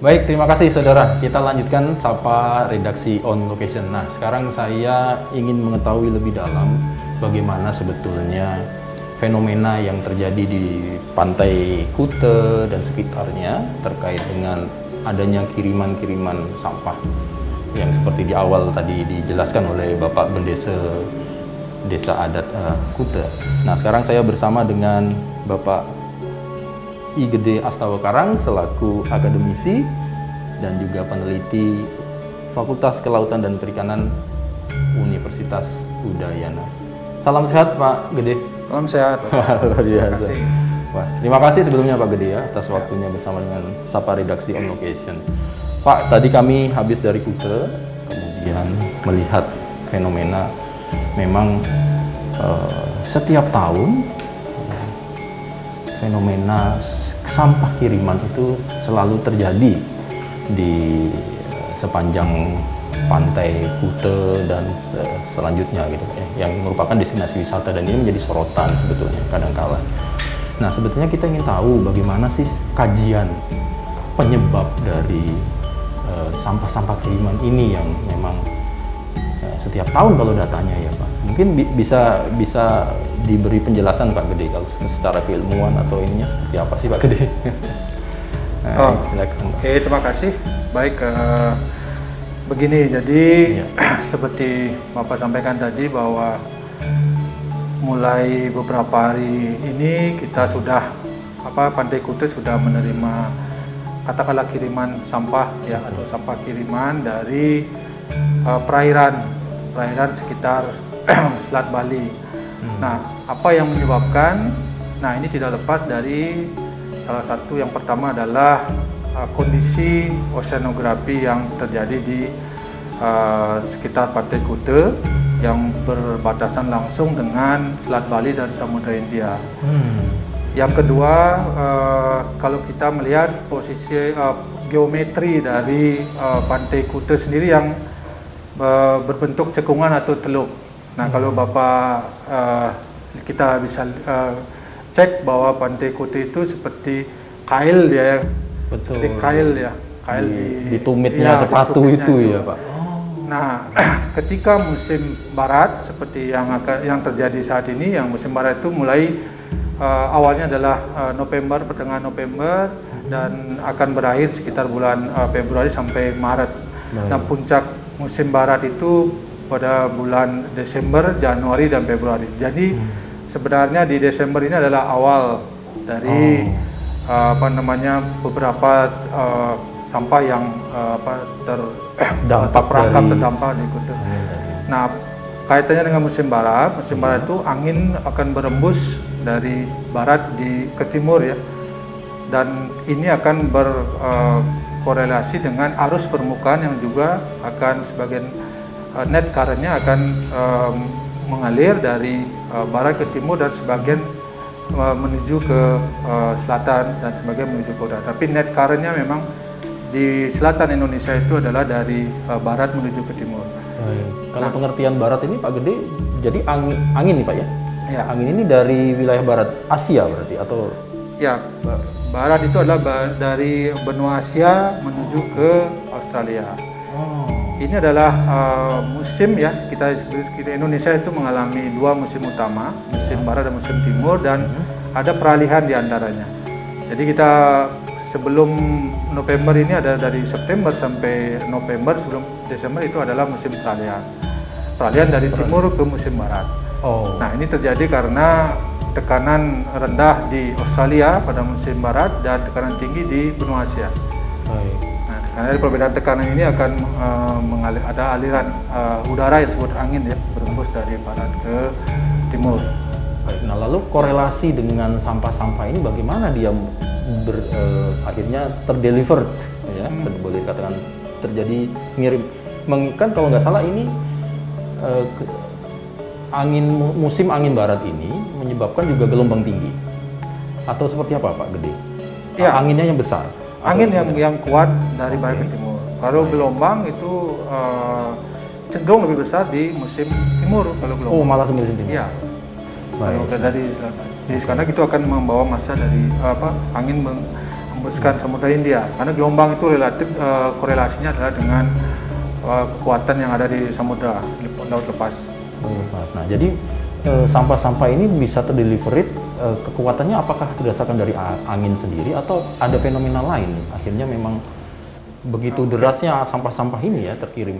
Baik, terima kasih saudara. Kita lanjutkan Sapa Redaksi On Location. Nah, sekarang saya ingin mengetahui lebih dalam bagaimana sebetulnya fenomena yang terjadi di Pantai Kute dan sekitarnya terkait dengan adanya kiriman-kiriman sampah yang seperti di awal tadi dijelaskan oleh Bapak Bendesa Desa Adat Kute. Nah, sekarang saya bersama dengan Bapak I Gede Astawakarang selaku akademisi dan juga peneliti Fakultas Kelautan dan Perikanan Universitas Udayana. Salam sehat Pak Gede. Salam sehat. Terima kasih. Wah, terima kasih sebelumnya Pak Gede ya atas waktunya bersama dengan Sapa Redaksi On Location. Pak, tadi kami habis dari Kute, kemudian melihat fenomena memang setiap tahun fenomena sampah kiriman itu selalu terjadi di sepanjang pantai Kute dan selanjutnya gitu ya, yang merupakan destinasi wisata dan ini menjadi sorotan sebetulnya kadangkala. Nah, sebetulnya kita ingin tahu bagaimana sih kajian penyebab dari sampah-sampah kiriman ini yang memang setiap tahun kalau datanya ya Pak. Mungkin bisa diberi penjelasan Pak Gede kalau secara keilmuan atau ininya seperti apa sih Pak Gede? Oke, terima kasih. Baik, begini, jadi seperti Bapak sampaikan tadi bahwa mulai beberapa hari ini kita sudah Pantai Kute sudah menerima katakanlah kiriman sampah ya atau sampah kiriman dari perairan sekitar Selat Bali. Nah, apa yang menyebabkan? Nah, ini tidak lepas dari salah satu yang pertama adalah kondisi oceanografi yang terjadi di sekitar Pantai Kute yang berbatasan langsung dengan Selat Bali dan Samudra Hindia. Yang kedua, kalau kita melihat posisi geometri dari Pantai Kute sendiri yang berbentuk cekungan atau teluk. Nah, kalau Bapak kita bisa cek bahwa Pantai Kute itu seperti kail dia, seperti kail ya, kail di tumitnya ya, sepatu di tumitnya itu ya Pak. Nah, ketika musim barat seperti yang terjadi saat ini, yang musim barat itu mulai awalnya adalah November, pertengahan November dan akan berakhir sekitar bulan Februari sampai Maret. Nah, puncak musim barat itu pada bulan Desember, Januari dan Februari. Jadi sebenarnya di Desember ini adalah awal dari beberapa sampah yang terdampak di Kute. Nah, kaitannya dengan musim barat itu angin akan berembus dari barat ke timur ya, dan ini akan berkorelasi dengan arus permukaan yang juga akan sebagian net current-nya akan mengalir dari barat ke timur dan sebagian menuju ke selatan dan sebagian menuju ke utara. Tapi net current-nya memang di selatan Indonesia itu adalah dari barat menuju ke timur. Kalau pengertian barat ini Pak Gede, jadi angin nih Pak ya? Ya. Angin ini dari wilayah barat Asia berarti atau? Ya, barat itu adalah dari benua Asia menuju ke Australia. Ini adalah musim ya, kita Indonesia itu mengalami dua musim utama, musim barat dan musim timur, dan ada peralihan di antaranya. Jadi kita sebelum November ini ada dari September sampai November, sebelum Desember itu adalah musim peralihan. Peralihan dari timur ke musim barat. Nah, ini terjadi karena tekanan rendah di Australia pada musim barat dan tekanan tinggi di benua Asia. Nah, karena dari perbedaan tekanan ini akan ada aliran udara yang disebut angin ya, berembus dari barat ke timur. Nah, lalu korelasi dengan sampah-sampah ini bagaimana dia akhirnya terdelivered ya, boleh dikatakan terjadi ngirim, kan kalau nggak salah ini musim angin barat ini menyebabkan juga gelombang tinggi atau seperti apa Pak Gede? Ya, anginnya yang besar. Angin yang kuat dari barat ke timur. Kalau gelombang itu cenderung lebih besar di musim timur kalau gelombang. Malah musim timur. Iya. Kalau dari selatan. Jadi karena itu akan membawa massa dari angin menembuskan Samudra Hindia. Karena gelombang itu relatif korelasinya adalah dengan kekuatan yang ada di samudra, di laut lepas. Nah, jadi sampah-sampah ini bisa terdelivery kekuatannya apakah berdasarkan dari angin sendiri atau ada fenomena lain? Akhirnya memang begitu derasnya sampah-sampah ini ya terkirim.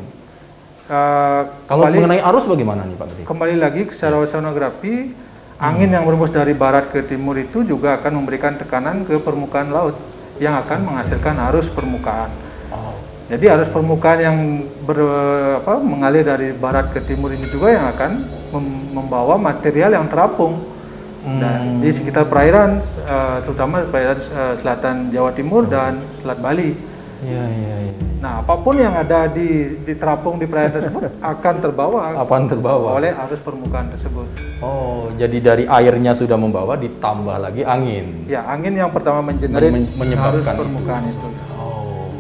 Kalau mengenai arus bagaimana nih Pak Gede? Kembali lagi secara oceanografi, angin yang berembus dari barat ke timur itu juga akan memberikan tekanan ke permukaan laut yang akan menghasilkan arus permukaan. Jadi arus permukaan yang mengalir dari barat ke timur ini juga yang akan membawa material yang terapung di sekitar perairan, terutama perairan selatan Jawa Timur dan Selat Bali. Nah, apapun yang ada diterapung di perairan tersebut akan terbawa oleh arus permukaan tersebut. Oh, jadi dari airnya sudah membawa, ditambah lagi angin. Ya, angin yang pertama mengenerate arus permukaan itu. Oh,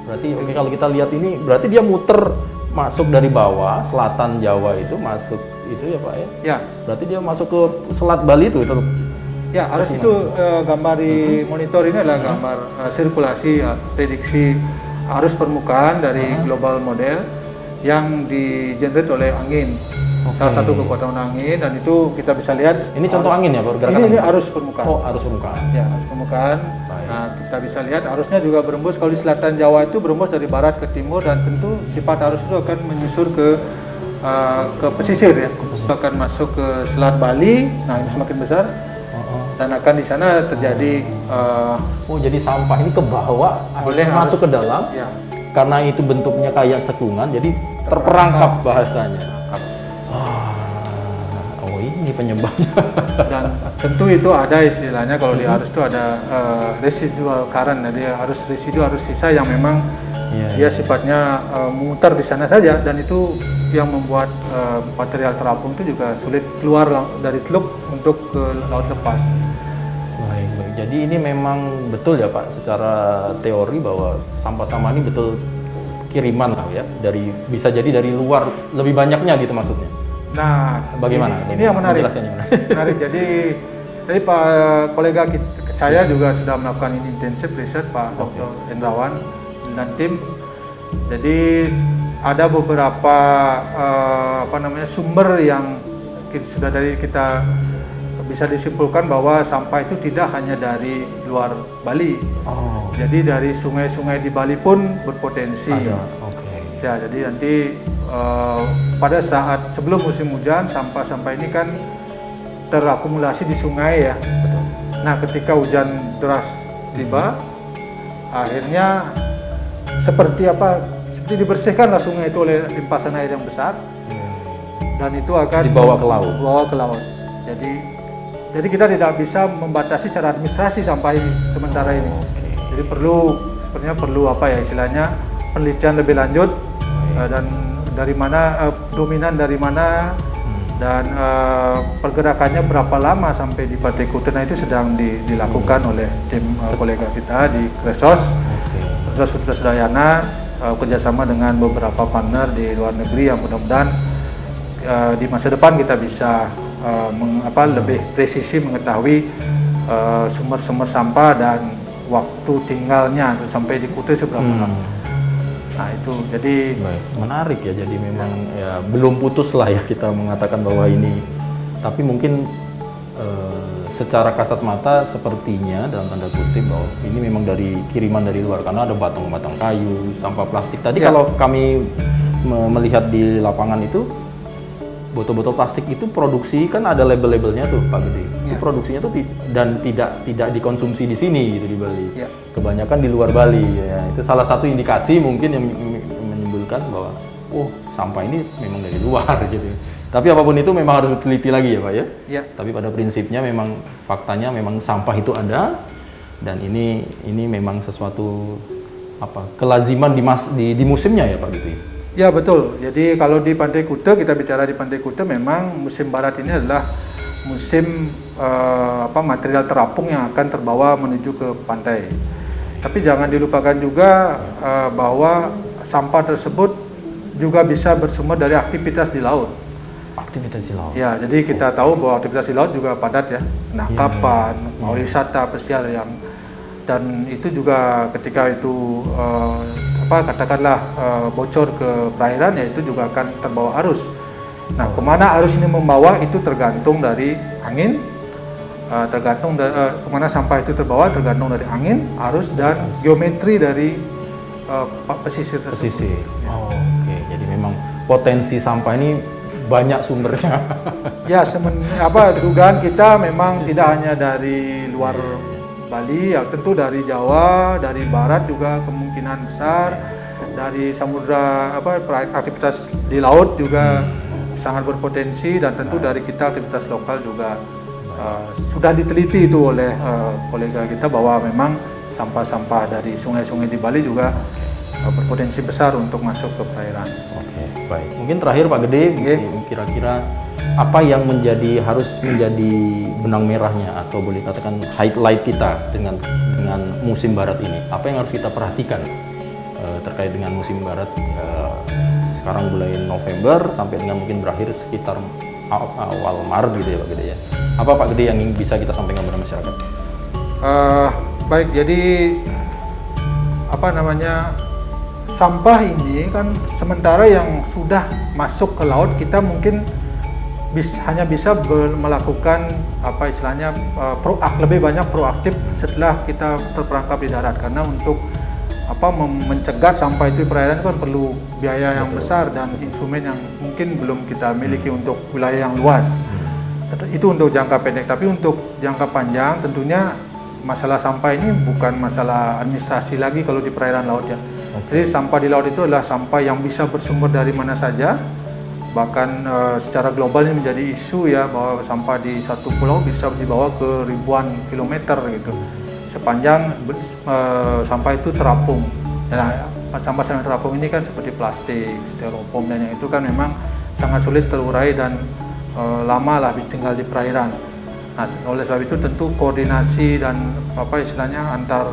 berarti kalau kita lihat ini, berarti dia muter masuk dari bawah, selatan Jawa itu masuk itu ya Pak ya? Ya. Berarti dia masuk ke Selat Bali itu. Ya, arus itu gambar di monitor ini adalah gambar sirkulasi prediksi arus permukaan dari global model yang digenerate oleh angin. Salah satu kekuatan angin, dan itu kita bisa lihat. Ini contoh angin ya, pergerakan ini arus permukaan. Oh, arus permukaan. Ya, arus permukaan. Nah, kita bisa lihat arusnya juga berembus. Kalau di selatan Jawa itu berembus dari barat ke timur, dan tentu sifat arus itu akan menyusur ke pesisir ya. Akan masuk ke Selat Bali. Nah, ini semakin besar. Dan akan di sana terjadi jadi sampah ini ke bawah boleh masuk ke dalam ya. Karena itu bentuknya kayak cekungan, jadi terperangkap bahasanya. Oh, ini penyebabnya. Dan tentu itu ada istilahnya kalau di arus itu ada residual current, jadi arus residu, arus sisa yang memang dia sifatnya memutar di sana saja, dan itu yang membuat material terapung itu juga sulit keluar dari teluk untuk ke laut lepas. Baik. Jadi ini memang betul ya Pak, secara teori bahwa sampah-sampah ini betul kiriman lah ya, bisa jadi dari luar lebih banyaknya gitu maksudnya. Nah, bagaimana? Ini yang menarik. Menarik. Jadi Pak kolega saya juga sudah melakukan ini intensif riset, Pak Dr. Hendrawan dan tim. Jadi ada beberapa sumber yang sudah dari kita bisa disimpulkan bahwa sampah itu tidak hanya dari luar Bali. Jadi dari sungai-sungai di Bali pun berpotensi. Ya, jadi nanti pada saat sebelum musim hujan, sampah-sampah ini kan terakumulasi di sungai ya. Betul. Nah, ketika hujan deras tiba, akhirnya seperti dibersihkanlah sungai itu oleh limpasan air yang besar, dan itu akan dibawa ke laut. Jadi kita tidak bisa membatasi cara administrasi sampah ini sementara ini. Jadi sebenarnya perlu istilahnya penelitian lebih lanjut, dan dari mana dominan dari mana, dan pergerakannya berapa lama sampai di Pantai Kuta itu sedang dilakukan oleh tim kolega kita di Kresos Sudayana, kerjasama dengan beberapa partner di luar negeri yang mudah-mudahan di masa depan kita bisa lebih presisi mengetahui sumber-sumber sampah dan waktu tinggalnya sampai di Kuta seberapa lama. Nah itu jadi menarik ya, jadi memang ya belum putus lah ya kita mengatakan bahwa ini, tapi mungkin secara kasat mata sepertinya dalam tanda kutip bahwa ini memang dari kiriman dari luar, karena ada batang-batang kayu, sampah plastik. Tadi kalau kami melihat di lapangan itu, botol-botol plastik itu produksi kan ada label-labelnya tuh Pak Gede. Itu produksinya tuh dan tidak dikonsumsi di sini gitu di Bali. Kebanyakan di luar Bali ya. Itu salah satu indikasi mungkin yang menimbulkan bahwa sampah ini memang dari luar gitu. Tapi apapun itu memang harus diteliti lagi ya Pak ya. Tapi pada prinsipnya memang faktanya memang sampah itu ada, dan ini memang sesuatu kelaziman di musimnya ya Pak gitu. Ya betul. Jadi kalau di Pantai Kuta, kita bicara di Pantai Kuta, memang musim barat ini adalah musim material terapung yang akan terbawa menuju ke pantai. Tapi jangan dilupakan juga bahwa sampah tersebut juga bisa bersumber dari aktivitas di laut. Aktivitas di laut. Ya, jadi kita tahu bahwa aktivitas di laut juga padat ya. Nah, kapal, wisata pesiar yang dan itu juga ketika itu katakanlah bocor ke perairan, ya itu juga akan terbawa arus. Nah, kemana arus ini membawa itu tergantung dari angin, kemana sampah itu terbawa tergantung dari angin, arus, dan geometri dari pesisir tersebut. Pesisir. Oh, oke. Jadi memang potensi sampah ini banyak sumbernya. Ya, dugaan kita memang tidak hanya dari luar Bali, ya tentu dari Jawa, dari barat juga kemungkinan besar, dari samudra aktivitas di laut juga sangat berpotensi, dan tentu dari kita aktivitas lokal juga sudah diteliti itu oleh kolega kita bahwa memang sampah-sampah dari sungai-sungai di Bali juga berpotensi besar untuk masuk ke perairan. Oke, baik. Mungkin terakhir Pak Gede, kira-kira apa yang harus menjadi benang merahnya atau boleh katakan highlight kita dengan musim barat ini? Apa yang harus kita perhatikan terkait dengan musim barat sekarang mulai November sampai dengan mungkin berakhir sekitar awal Maret gitu ya Pak Gede ya? Apa Pak Gede yang bisa kita sampaikan kepada masyarakat? Baik, jadi sampah ini kan sementara yang sudah masuk ke laut kita mungkin hanya bisa melakukan lebih banyak proaktif setelah kita terperangkap di darat, karena untuk mencegat sampah itu di perairan kan perlu biaya yang besar dan instrumen yang mungkin belum kita miliki untuk wilayah yang luas. Itu untuk jangka pendek, tapi untuk jangka panjang tentunya masalah sampah ini bukan masalah administrasi lagi kalau di perairan laut ya. Jadi sampah di laut itu adalah sampah yang bisa bersumber dari mana saja. Bahkan secara global ini menjadi isu ya, bahwa sampah di satu pulau bisa dibawa ke ribuan kilometer gitu. Sepanjang sampah itu terapung. Nah, sampah yang terapung ini kan seperti plastik, styrofoam, dan yang itu kan memang sangat sulit terurai dan lama lah tinggal di perairan. Nah, oleh sebab itu tentu koordinasi dan antar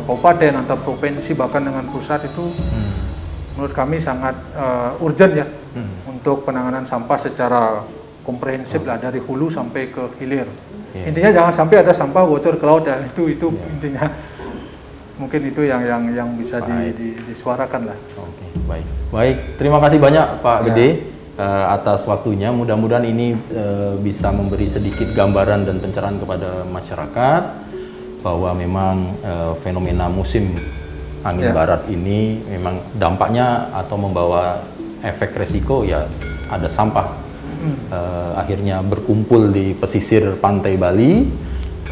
kabupaten, antar provinsi, bahkan dengan pusat itu menurut kami sangat urgent ya untuk penanganan sampah secara komprehensif lah, dari hulu sampai ke hilir. Intinya jangan sampai ada sampah bocor ke laut, dan itu intinya mungkin itu yang bisa disuarakan lah. Oke, baik. Terima kasih banyak Pak Gede atas waktunya. Mudah-mudahan ini bisa memberi sedikit gambaran dan pencerahan kepada masyarakat bahwa memang fenomena musim angin barat ini memang dampaknya atau membawa efek resiko ya, ada sampah akhirnya berkumpul di pesisir pantai Bali.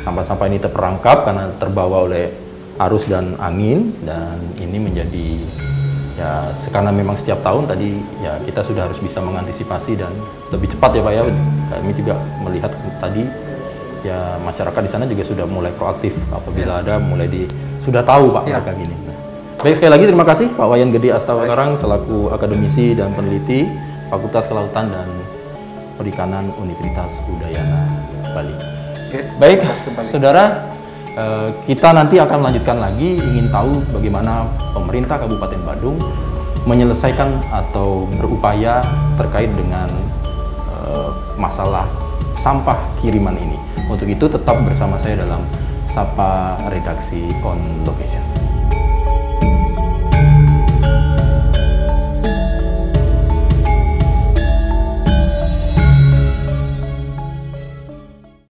Sampah-sampah ini terperangkap karena terbawa oleh arus dan angin, dan ini menjadi ya, karena memang setiap tahun tadi ya kita sudah harus bisa mengantisipasi dan lebih cepat ya Pak ya. Kami juga melihat tadi ya masyarakat di sana juga sudah mulai proaktif apabila ada sudah tahu Pak mereka gini. Baik, sekali lagi terima kasih Pak Wayan Gede Astawakarang selaku akademisi dan peneliti Fakultas Kelautan dan Perikanan Universitas Udayana Bali. Baik, saudara, kita nanti akan melanjutkan lagi, ingin tahu bagaimana pemerintah Kabupaten Badung menyelesaikan atau berupaya terkait dengan masalah sampah kiriman ini. Untuk itu tetap bersama saya dalam Sapa Redaksi On Location.